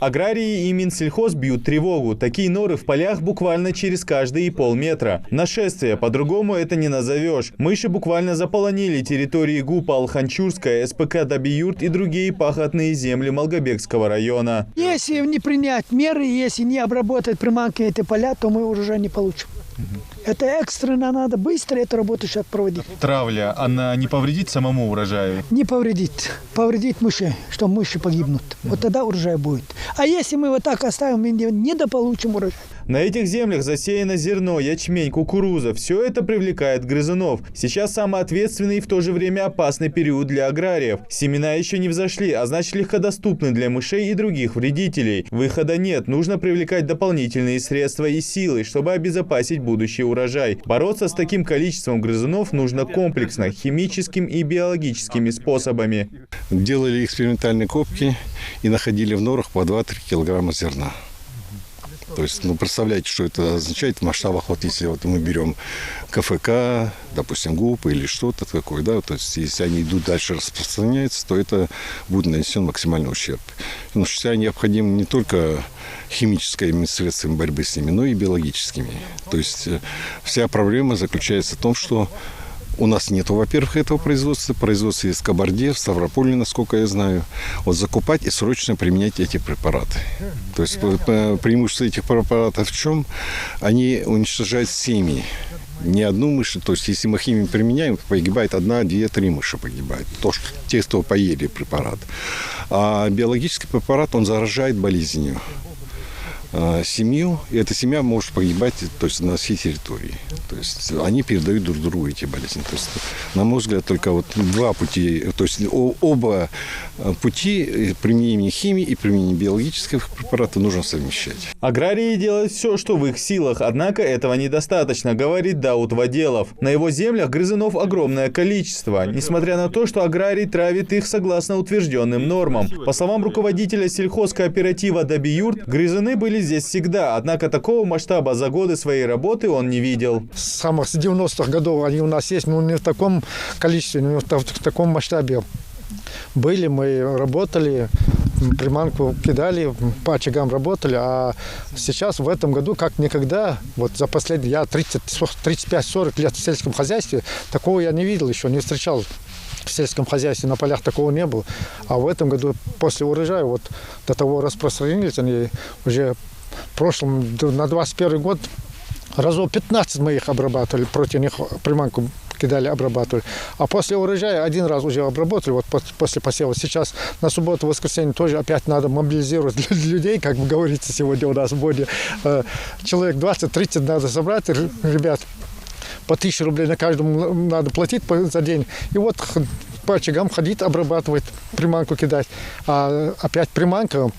Аграрии и Минсельхоз бьют тревогу. Такие норы в полях буквально через каждые полметра. Нашествие, по-другому это не назовешь. Мыши буквально заполонили территории ГУП Алханчурская, СПК Дабиюрт и другие пахотные земли Малгобекского района. Если не принять меры, если не обработать приманкой эти поля, то мы урожай не получим. Это экстренно надо быстро эту работу сейчас проводить. Травля, она не повредит самому урожаю? Не повредит. Повредит мыши, что мыши погибнут. Вот тогда урожай будет. А если мы вот так оставим, мы недополучим урожай. На этих землях засеяно зерно, ячмень, кукуруза. Все это привлекает грызунов. Сейчас самый ответственный и в то же время опасный период для аграриев. Семена еще не взошли, а значит легкодоступны для мышей и других вредителей. Выхода нет. Нужно привлекать дополнительные средства и силы, чтобы обезопасить будущий урожай. Бороться с таким количеством грызунов нужно комплексно, химическими и биологическими способами. Делали экспериментальные копки и находили в норах по 2-3 килограмма зерна. То есть, представляете, что это означает в масштабах, вот если вот мы берем КФК, допустим, ГУП или что-то такое, да, то есть если они идут дальше распространяются, то это будет нанесен максимальный ущерб. Потому что необходимо не только химическими средствами борьбы с ними, но и биологическими. То есть вся проблема заключается в том, что у нас нету, во-первых, этого производства. Производство есть в Кабарде, в Ставрополе, насколько я знаю. Вот закупать и срочно применять эти препараты. То есть преимущество этих препаратов в чем? Они уничтожают семьи. Не одну мышь, то есть если мы химию применяем, погибает 1, 2, 3 мыши погибают. Те, кто поели препарат. А биологический препарат, он заражает болезнью семью, и эта семья может погибать, то есть на всей территории. То есть они передают друг другу эти болезни. То есть, на мой взгляд, только вот два пути, то есть оба пути применения химии и применения биологических препаратов нужно совмещать. Аграрии делают все, что в их силах, однако этого недостаточно, говорит Дауд Ваделов. На его землях грызунов огромное количество, несмотря на то, что аграрий травит их согласно утвержденным нормам. По словам руководителя сельхозкооператива Дабиюрт, грызуны были здесь всегда, однако такого масштаба за годы своей работы он не видел. С самых 90-х годов они у нас есть, но не в таком количестве, не в таком масштабе. Были, мы работали, приманку кидали, по очагам работали, а сейчас в этом году как никогда, вот за последние, я 35-40 лет в сельском хозяйстве, такого я не видел еще, не встречал. В сельском хозяйстве на полях такого не было. А в этом году после урожая вот до того распространились они уже в прошлом, на 21 год, разов 15 мы их обрабатывали, против них приманку кидали, обрабатывали. А после урожая один раз уже обработали, вот после посева. Сейчас на субботу, воскресенье тоже опять надо мобилизировать людей, как говорится сегодня у нас в Боде. Человек 20-30 надо собрать, ребят. По 1000 рублей на каждому надо платить за день. И вот по очагам ходить, обрабатывать, приманку кидать. А опять приманка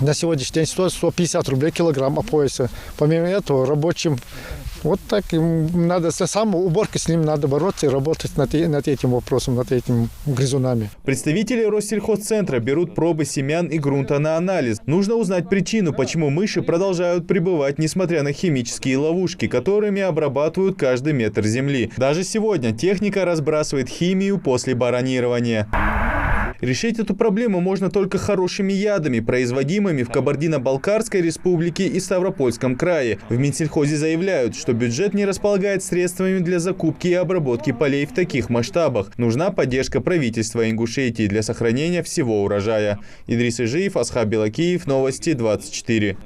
на сегодняшний день стоит 150 рублей килограмм пояса. Помимо этого рабочим вот так надо, уборкой с ним надо бороться и работать над этим вопросом, над этими грызунами. Представители Россельхозцентра берут пробы семян и грунта на анализ. Нужно узнать причину, почему мыши продолжают пребывать, несмотря на химические ловушки, которыми обрабатывают каждый метр земли. Даже сегодня техника разбрасывает химию после баронирования. Решить эту проблему можно только хорошими ядами, производимыми в Кабардино-Балкарской республике и Ставропольском крае. В Минсельхозе заявляют, что бюджет не располагает средствами для закупки и обработки полей в таких масштабах. Нужна поддержка правительства Ингушетии для сохранения всего урожая. Идрис Ижиев, Асхаб Белакиев, Новости 24.